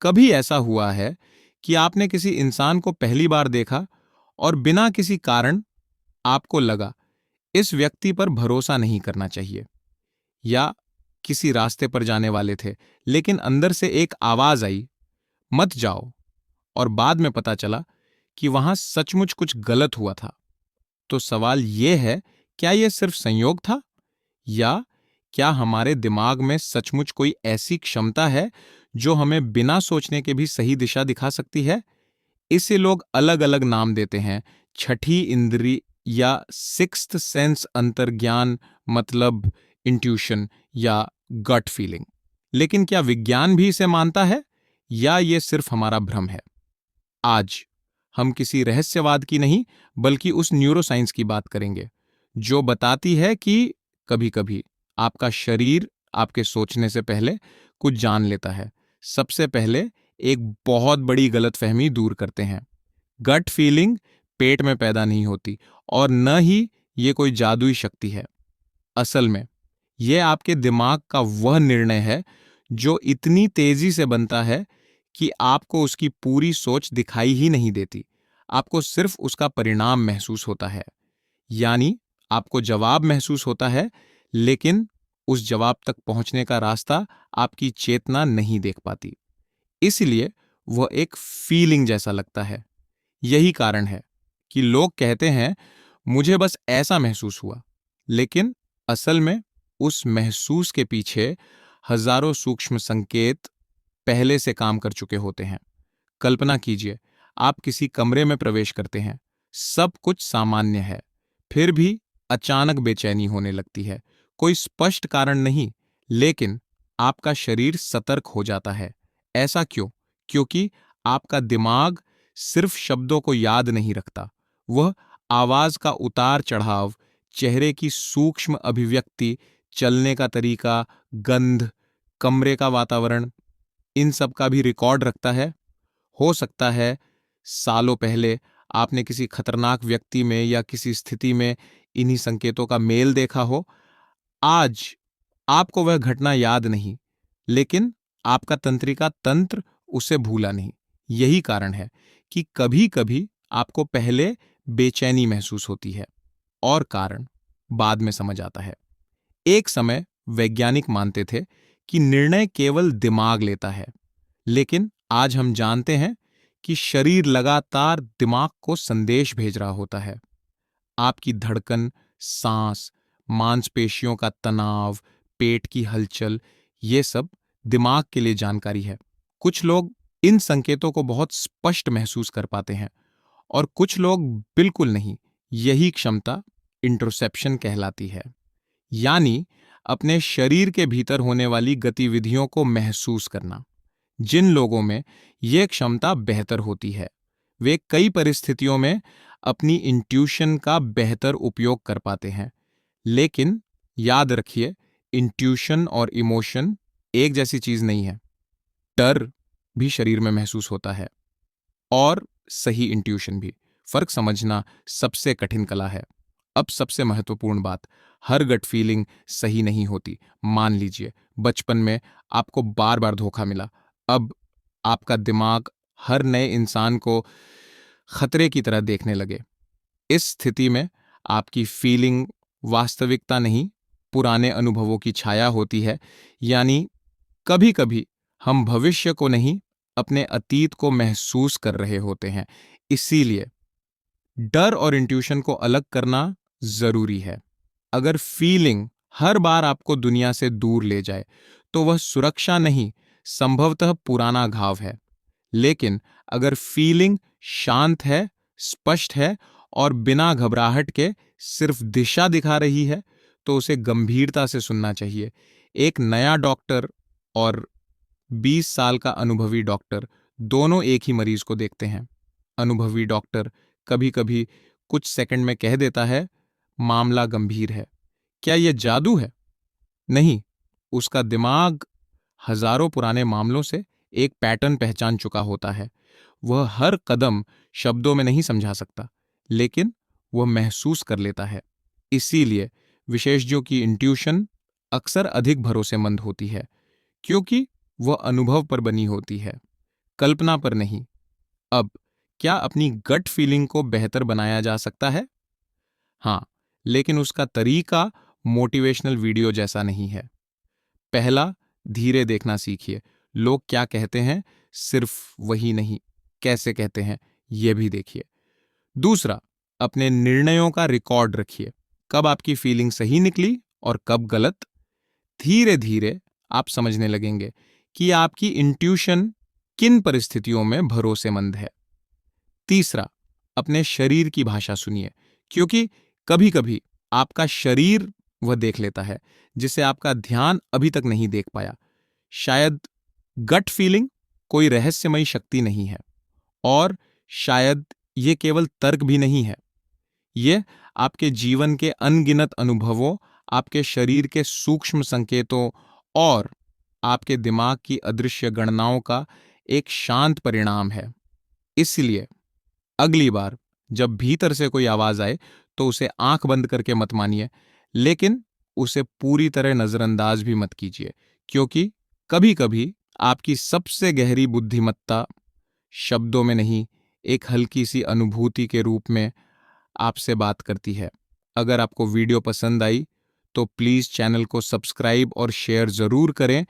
कभी ऐसा हुआ है कि आपने किसी इंसान को पहली बार देखा और बिना किसी कारण आपको लगा इस व्यक्ति पर भरोसा नहीं करना चाहिए, या किसी रास्ते पर जाने वाले थे लेकिन अंदर से एक आवाज आई, मत जाओ, और बाद में पता चला कि वहां सचमुच कुछ गलत हुआ था? तो सवाल यह है, क्या यह सिर्फ संयोग था, या क्या हमारे दिमाग में सचमुच कोई ऐसी क्षमता है जो हमें बिना सोचने के भी सही दिशा दिखा सकती है? इसे लोग अलग अलग नाम देते हैं, छठी इंद्री या सिक्स्थ सेंस अंतर्ज्ञान, मतलब इंट्यूशन या गट फीलिंग। लेकिन क्या विज्ञान भी इसे मानता है, या यह सिर्फ हमारा भ्रम है? आज हम किसी रहस्यवाद की नहीं, बल्कि उस न्यूरोसाइंस की बात करेंगे जो बताती है कि कभी कभी आपका शरीर आपके सोचने से पहले कुछ जान लेता है। सबसे पहले एक बहुत बड़ी गलतफहमी दूर करते हैं। गट फीलिंग पेट में पैदा नहीं होती, और न ही ये कोई जादुई शक्ति है। असल में यह आपके दिमाग का वह निर्णय है जो इतनी तेजी से बनता है कि आपको उसकी पूरी सोच दिखाई ही नहीं देती। आपको सिर्फ उसका परिणाम महसूस होता है। यानी आपको जवाब महसूस होता है, लेकिन उस जवाब तक पहुंचने का रास्ता आपकी चेतना नहीं देख पाती। इसलिए वह एक फीलिंग जैसा लगता है। यही कारण है कि लोग कहते हैं, मुझे बस ऐसा महसूस हुआ, लेकिन असल में उस महसूस के पीछे हजारों सूक्ष्म संकेत पहले से काम कर चुके होते हैं। कल्पना कीजिए, आप किसी कमरे में प्रवेश करते हैं, सब कुछ सामान्य है, फिर भी अचानक बेचैनी होने लगती है। कोई स्पष्ट कारण नहीं, लेकिन आपका शरीर सतर्क हो जाता है। ऐसा क्यों? क्योंकि आपका दिमाग सिर्फ शब्दों को याद नहीं रखता, वह आवाज का उतार चढ़ाव, चेहरे की सूक्ष्म अभिव्यक्ति, चलने का तरीका, गंध, कमरे का वातावरण, इन सब का भी रिकॉर्ड रखता है। हो सकता है सालों पहले आपने किसी खतरनाक व्यक्ति में या किसी स्थिति में इन्हीं संकेतों का मेल देखा हो। आज आपको वह घटना याद नहीं, लेकिन आपका तंत्रिका तंत्र उसे भूला नहीं। यही कारण है कि कभी कभी आपको पहले बेचैनी महसूस होती है, और कारण बाद में समझ आता है। एक समय वैज्ञानिक मानते थे कि निर्णय केवल दिमाग लेता है, लेकिन आज हम जानते हैं कि शरीर लगातार दिमाग को संदेश भेज रहा होता है। आपकी धड़कन, सांस, मांसपेशियों का तनाव, पेट की हलचल, ये सब दिमाग के लिए जानकारी है। कुछ लोग इन संकेतों को बहुत स्पष्ट महसूस कर पाते हैं, और कुछ लोग बिल्कुल नहीं। यही क्षमता इंट्रोसेप्शन कहलाती है, यानी अपने शरीर के भीतर होने वाली गतिविधियों को महसूस करना। जिन लोगों में यह क्षमता बेहतर होती है, वे कई परिस्थितियों में अपनी इंट्यूशन का बेहतर उपयोग कर पाते हैं। लेकिन याद रखिए, इंट्यूशन और इमोशन एक जैसी चीज नहीं है। डर भी शरीर में महसूस होता है, और सही इंट्यूशन भी। फर्क समझना सबसे कठिन कला है। अब सबसे महत्वपूर्ण बात, हर गट फीलिंग सही नहीं होती। मान लीजिए बचपन में आपको बार बार धोखा मिला। अब आपका दिमाग हर नए इंसान को खतरे की तरह देखने लगे। इस स्थिति में आपकी फीलिंग वास्तविकता नहीं, पुराने अनुभवों की छाया होती है। यानी कभी कभी हम भविष्य को नहीं, अपने अतीत को महसूस कर रहे होते हैं। इसीलिए डर और इंट्यूशन को अलग करना जरूरी है। अगर फीलिंग हर बार आपको दुनिया से दूर ले जाए, तो वह सुरक्षा नहीं, संभवतः पुराना घाव है। लेकिन अगर फीलिंग शांत है, स्पष्ट है, और बिना घबराहट के सिर्फ दिशा दिखा रही है, तो उसे गंभीरता से सुनना चाहिए। एक नया डॉक्टर और 20 साल का अनुभवी डॉक्टर दोनों एक ही मरीज को देखते हैं। अनुभवी डॉक्टर कभी कभी कुछ सेकंड में कह देता है, मामला गंभीर है। क्या यह जादू है? नहीं, उसका दिमाग हजारों पुराने मामलों से एक पैटर्न पहचान चुका होता है। वह हर कदम शब्दों में नहीं समझा सकता, लेकिन वह महसूस कर लेता है। इसीलिए विशेषज्ञों की इंट्यूशन अक्सर अधिक भरोसेमंद होती है, क्योंकि वह अनुभव पर बनी होती है। कल्पना पर नहीं। अब क्या अपनी गट फीलिंग को बेहतर बनाया जा सकता है? हाँ, लेकिन उसका तरीका मोटिवेशनल वीडियो जैसा नहीं है। पहला, धीरे देखना सीखिए। लोग क्या कहते हैं, सिर्फ वही नहीं, कैसे कहते हैं, यह भी देखिए। दूसरा, अपने निर्णयों का रिकॉर्ड रखिए। कब आपकी फीलिंग सही निकली और कब गलत। धीरे धीरे आप समझने लगेंगे कि आपकी इंट्यूशन किन परिस्थितियों में भरोसेमंद है। तीसरा, अपने शरीर की भाषा सुनिए, क्योंकि कभी कभी आपका शरीर वह देख लेता है जिसे आपका ध्यान अभी तक नहीं देख पाया। शायद गट फीलिंग कोई रहस्यमयी शक्ति नहीं है, और शायद ये केवल तर्क भी नहीं है। यह आपके जीवन के अनगिनत अनुभवों, आपके शरीर के सूक्ष्म संकेतों और आपके दिमाग की अदृश्य गणनाओं का एक शांत परिणाम है। इसलिए अगली बार जब भीतर से कोई आवाज आए तो उसे आंख बंद करके मत मानिए, लेकिन उसे पूरी तरह नजरअंदाज भी मत कीजिए, क्योंकि कभी कभी आपकी सबसे गहरी बुद्धिमत्ता शब्दों में नहीं, एक हल्की सी अनुभूति के रूप में आपसे बात करती है। अगर आपको वीडियो पसंद आई तो प्लीज चैनल को सब्सक्राइब और शेयर जरूर करें,